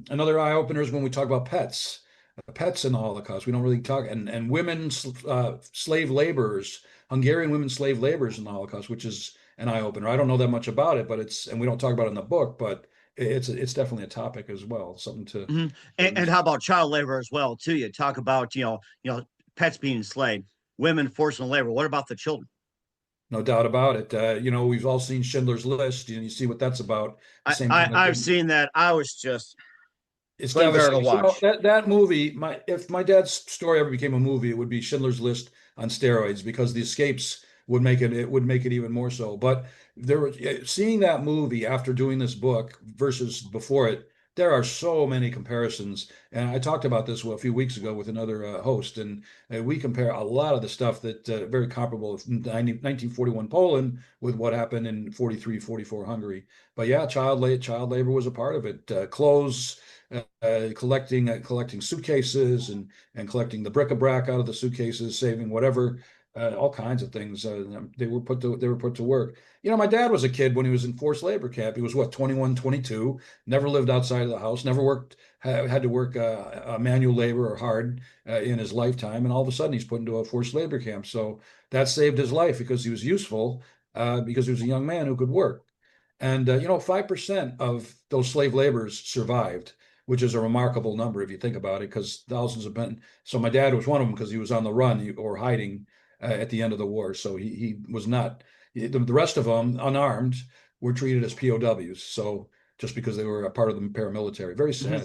Another eye opener is when we talk about pets in the Holocaust. We don't really talk, and women slave laborers, Hungarian women slave laborers in the Holocaust, which is an eye opener. I don't know that much about it, but and we don't talk about it in the book, but it's definitely a topic as well, something to Mhm. And witness. how about child labor as well too? You talk about pets being enslaved, women forced into labor. What about the children? No doubt about it. We've all seen Schindler's List, and you see what that's about. The I, same I kind of I've thing. seen that. I was just It's couldn't bear to devastating. watch. That movie, if my dad's story ever became a movie, it would be Schindler's List on steroids because the escapes would make it even more so. But seeing that movie after doing this book versus before it, there are so many comparisons. And I talked about this a few weeks ago with another host, and we compare a lot of the stuff that very comparable with 1941 Poland with what happened in 43, 44 Hungary. But yeah, child labor was a part of it. Clothes collecting suitcases and collecting the bric-a-brac out of the suitcases, saving whatever, all kinds of things. They were put to work. My dad was a kid when he was in forced labor camp. He was what, 21, 22, never lived outside of the house, never worked, had to work manual labor or hard in his lifetime, and all of a sudden he's put into a forced labor camp. So that saved his life because he was useful, because he was a young man who could work. And 5% of those slave laborers survived, which is a remarkable number if you think about it, because thousands have been. So my dad was one of them because he was on the run or hiding at the end of the war. So he was not. The rest of them, unarmed, were treated as POWs. So just because they were a part of the paramilitary, very Mhm. sad.